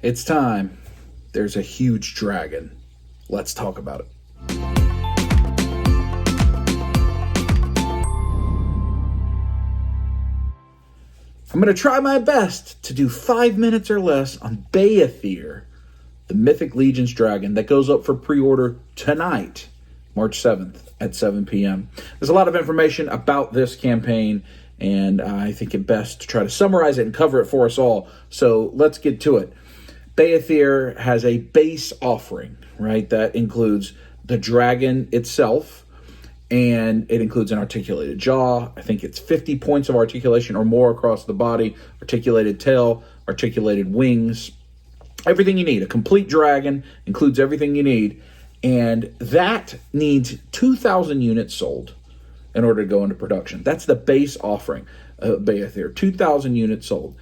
It's time. There's a huge dragon. Let's talk about it. I'm going to try my best to do 5 minutes or less on Beyithirr, the Mythic Legion's dragon that goes up for pre-order tonight, March 7th at 7 p.m. There's a lot of information about this campaign, and I think it best to try to summarize it and cover it for us all. So let's get to it. Beyithirr has a base offering, right? That includes the dragon itself, and it includes an articulated jaw. I think it's 50 points of articulation or more across the body, articulated tail, articulated wings, everything you need. A complete dragon includes everything you need, and that needs 2,000 units sold in order to go into production. That's the base offering of Beyithirr, 2,000 units sold.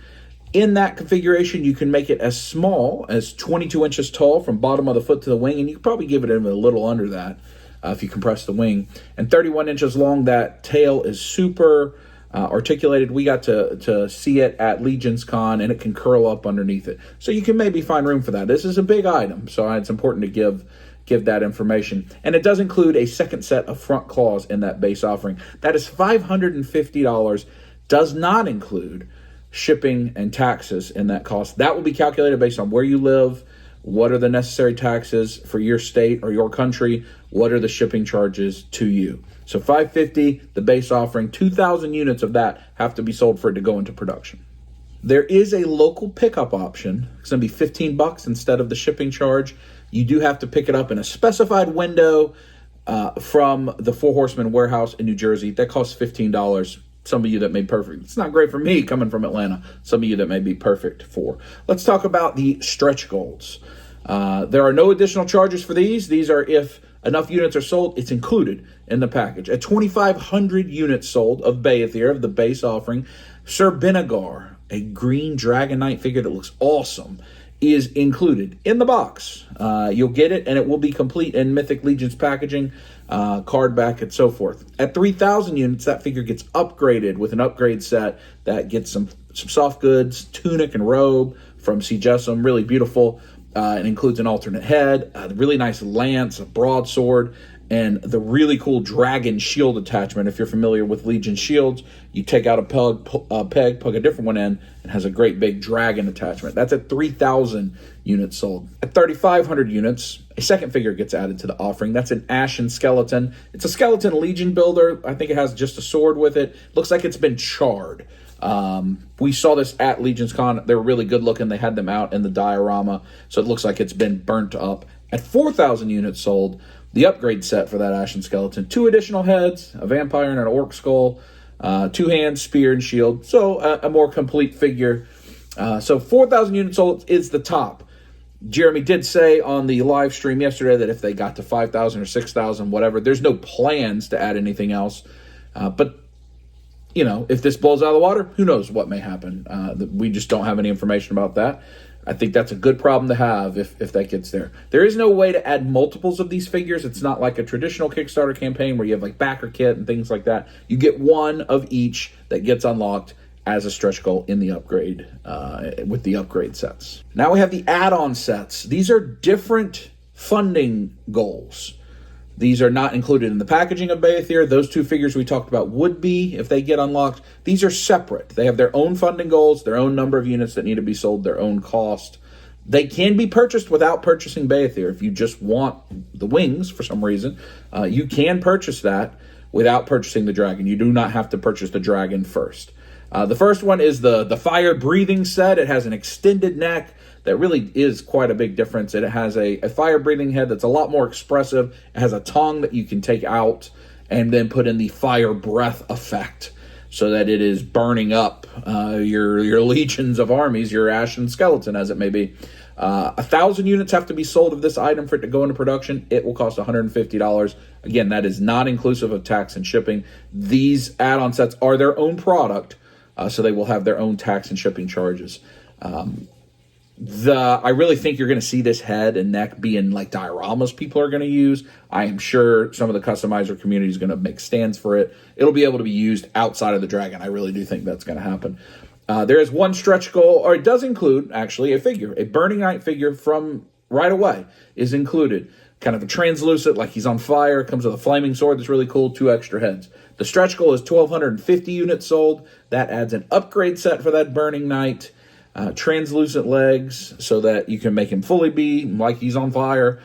In that configuration, you can make it as small as 22 inches tall from bottom of the foot to the wing, and you can probably give it a little under that if you compress the wing. And 31 inches long, that tail is super articulated. We got to see it at Legion's Con, and it can curl up underneath it. So you can maybe find room for that. This is a big item, so it's important to give that information. And it does include a second set of front claws in that base offering. That is $550, does not include shipping and taxes in that cost. That will be calculated based on where you live, what are the necessary taxes for your state or your country, what are the shipping charges to you. So $550, the base offering, 2,000 units of that have to be sold for it to go into production. There is a local pickup option. It's going to be $15 instead of the shipping charge. You do have to pick it up in a specified window from the Four Horsemen warehouse in New Jersey. That costs $15. Some of you that may be perfect. It's not great for me coming from Atlanta. Some of you that may be perfect for. Let's talk about the stretch goals. There are no additional charges for these. These are if enough units are sold, it's included in the package. At 2,500 units sold of Beyithirr, of the base offering, Sir Benegar, a green Dragon Knight figure that looks awesome, is included in the box. You'll get it, and it will be complete in Mythic Legion's packaging, card back, and so forth. At 3,000 units, that figure gets upgraded with an upgrade set that gets some soft goods, tunic and robe from C. Jessam, really beautiful. It includes an alternate head, a really nice lance, a broadsword, and the really cool dragon shield attachment. If you're familiar with Legion shields, you take out a peg, plug a different one in, and has a great big dragon attachment. That's at 3,000 units sold. At 3,500 units, a second figure gets added to the offering. That's an Ashen skeleton. It's a skeleton Legion builder. I think it has just a sword with it. Looks like it's been charred. We saw this at Legion's Con. They were really good looking. They had them out in the diorama, so it looks like it's been burnt up. At 4,000 units sold, the upgrade set for that Ashen skeleton, 2 additional heads, a vampire and an orc skull, 2 hands, spear, and shield. So a more complete figure. So 4,000 units sold is the top. Jeremy did say on the live stream yesterday that if they got to 5,000 or 6,000, whatever, there's no plans to add anything else. But you know, if this blows out of the water, who knows what may happen. We just don't have any information about that. I think that's a good problem to have if that gets there. There is no way to add multiples of these figures. It's not like a traditional Kickstarter campaign where you have like backer kit and things like that. You get one of each that gets unlocked as a stretch goal in the upgrade, with the upgrade sets. Now we have the add-on sets. These are different funding goals. These are not included in the packaging of Beyithirr. Those 2 figures we talked about would be if they get unlocked. These are separate. They have their own funding goals, their own number of units that need to be sold, their own cost. They can be purchased without purchasing Beyithirr. If you just want the wings for some reason, you can purchase that without purchasing the dragon. You do not have to purchase the dragon first. The first one is the fire breathing set. It has an extended neck. That really is quite a big difference. It has a fire-breathing head that's a lot more expressive. It has a tongue that you can take out and then put in the fire breath effect so that it is burning up your legions of armies, your Ashen skeleton, as it may be. 1,000 units have to be sold of this item for it to go into production. It will cost $150. Again, that is not inclusive of tax and shipping. These add-on sets are their own product, so they will have their own tax and shipping charges. I really think you're going to see this head and neck being like dioramas people are going to use. I am sure some of the customizer community is going to make stands for it. It'll be able to be used outside of the dragon. I really do think that's going to happen. There is one stretch goal, or it does include actually a figure, a Burning Knight figure from Right Away is included. Kind of a translucent, like he's on fire. Comes with a flaming sword that's really cool, 2 extra heads. The stretch goal is 1,250 units sold. That adds an upgrade set for that Burning Knight. Translucent legs so that you can make him fully be like he's on fire.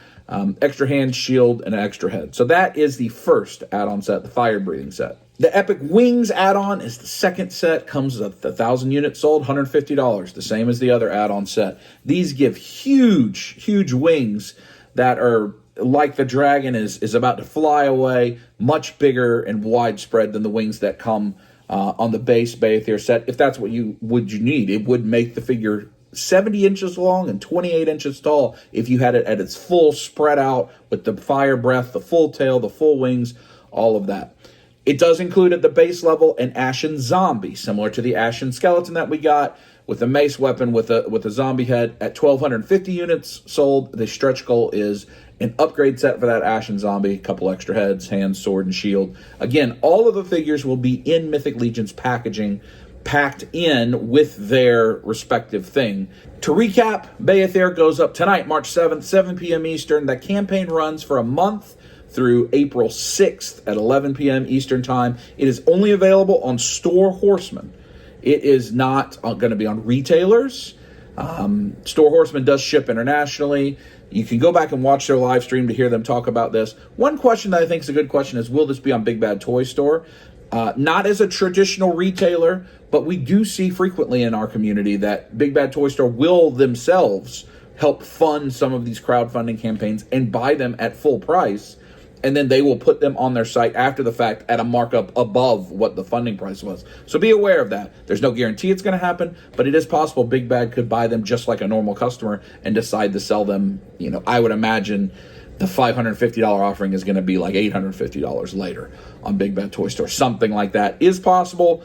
Extra hand, shield, and an extra head. So that is the first add-on set, the fire breathing set. The Epic Wings add-on is the second set. Comes with 1,000 units sold, $150. The same as the other add-on set. These give huge, huge wings that are like the dragon is about to fly away, much bigger and widespread than the wings that come on the base Beyithirr set. If that's what you need, it would make the figure 70 inches long and 28 inches tall if you had it at its full spread out with the fire breath, the full tail, the full wings, all of that. It does include at the base level an Ashen Zombie, similar to the Ashen Skeleton that we got, with a mace weapon with a zombie head. At 1,250 units sold, the stretch goal is an upgrade set for that Ashen Zombie, a couple extra heads, hands, sword, and shield. Again, all of the figures will be in Mythic Legion's packaging, packed in with their respective thing. To recap, Beyithirr goes up tonight, March 7th, 7 p.m. Eastern. That campaign runs for a month through April 6th at 11 p.m. Eastern Time. It is only available on Store Horseman. It is not going to be on retailers. Store Horseman does ship internationally. You can go back and watch their live stream to hear them talk about this. One question that I think is a good question is, will this be on Big Bad Toy Store? Not as a traditional retailer, but we do see frequently in our community that Big Bad Toy Store will themselves help fund some of these crowdfunding campaigns and buy them at full price. And then they will put them on their site after the fact at a markup above what the funding price was. So be aware of that. There's no guarantee it's going to happen, but it is possible Big Bad could buy them just like a normal customer and decide to sell them. I would imagine the $550 offering is going to be like $850 later on Big Bad Toy Store. Something like that is possible.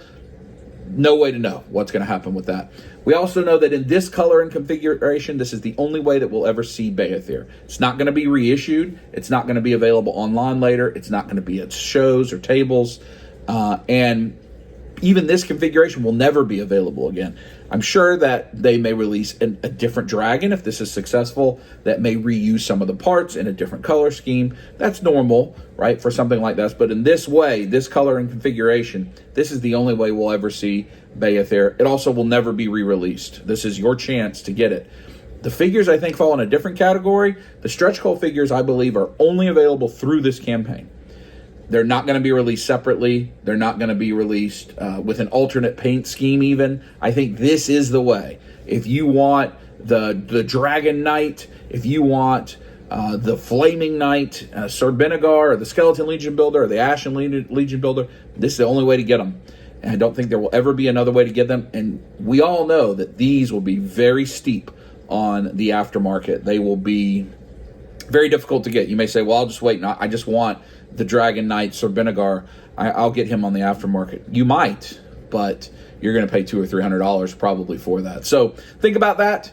No way to know what's going to happen with that. We also know that in this color and configuration, this is the only way that we'll ever see Beyithirr. It's not going to be reissued. It's not going to be available online later. It's not going to be at shows or tables. And even this configuration will never be available again. I'm sure that they may release a different dragon if this is successful, that may reuse some of the parts in a different color scheme. That's normal, right, for something like this. But in this way, this color and configuration, this is the only way we'll ever see Beyithirr. It also will never be re-released. This is your chance to get it. The figures, I think, fall in a different category. The stretch goal figures, I believe, are only available through this campaign. They're not going to be released separately. They're not going to be released with an alternate paint scheme even. I think this is the way. If you want the Dragon Knight, if you want the Flaming Knight, Sir Benegar, or the Skeleton Legion Builder, or the Ashen Legion Builder, this is the only way to get them. And I don't think there will ever be another way to get them. And we all know that these will be very steep on the aftermarket. They will be very difficult to get. You may say, well, I'll just wait. No, I just want the Dragon Knight, Sir Benegar. I'll get him on the aftermarket. You might, but you're going to pay $200 or $300 probably for that. So think about that.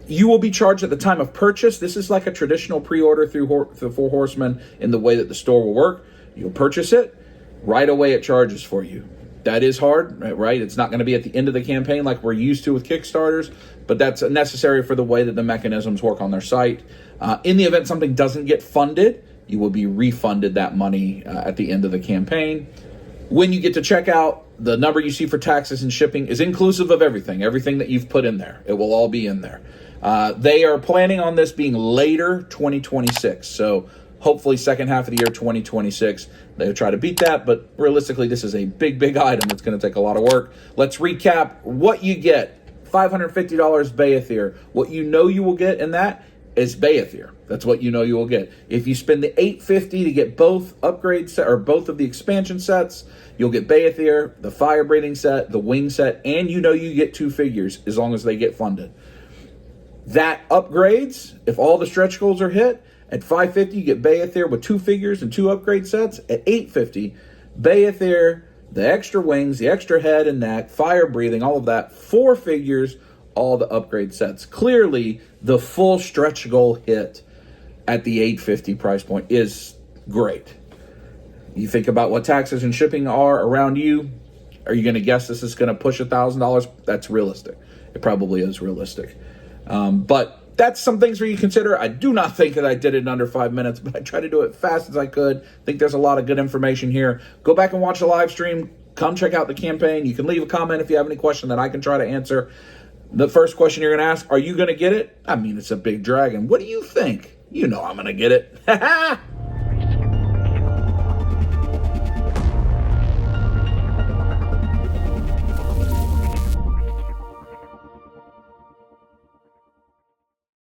You will be charged at the time of purchase. This is like a traditional pre-order through the Four Horsemen in the way that the store will work. You'll purchase it. Right away it charges for you. That is hard, right? It's not going to be at the end of the campaign like we're used to with Kickstarters, but that's necessary for the way that the mechanisms work on their site. In the event something doesn't get funded, you will be refunded that money at the end of the campaign. When you get to checkout, the number you see for taxes and shipping is inclusive of everything that you've put in there. It will all be in there. They are planning on this being later 2026, so hopefully second half of the year 2026. They'll try to beat that, but realistically, this is a big item that's going to take a lot of work. Let's recap what you get. $550 Beyithirr. What you know you will get in that is Beyithirr. That's what you know you will get. If you spend the $850 to get both upgrades or both of the expansion sets, you'll get Beyithirr, the fire breathing set, the wing set, and you know you get 2 figures as long as they get funded. That upgrades, if all the stretch goals are hit, at $550 you get Beyithirr with 2 figures and 2 upgrade sets. At $850, Beyithirr, the extra wings, the extra head and neck, fire breathing, all of that, 4 figures, all the upgrade sets. Clearly, the full stretch goal hit at the $850 price point is great. You think about what taxes and shipping are around you, Are you going to guess this is going to push $1,000? That's realistic. It probably is realistic. But that's some things for you to consider. I do not think that I did it in under 5 minutes, but I tried to do it fast as I could. I think there's a lot of good information here. Go back and watch the live stream. Come check out the campaign. You can leave a comment if you have any question that I can try to answer. The first question you're going to ask, are you going to get it? I mean, it's a big dragon. What do you think? You know I'm going to get it.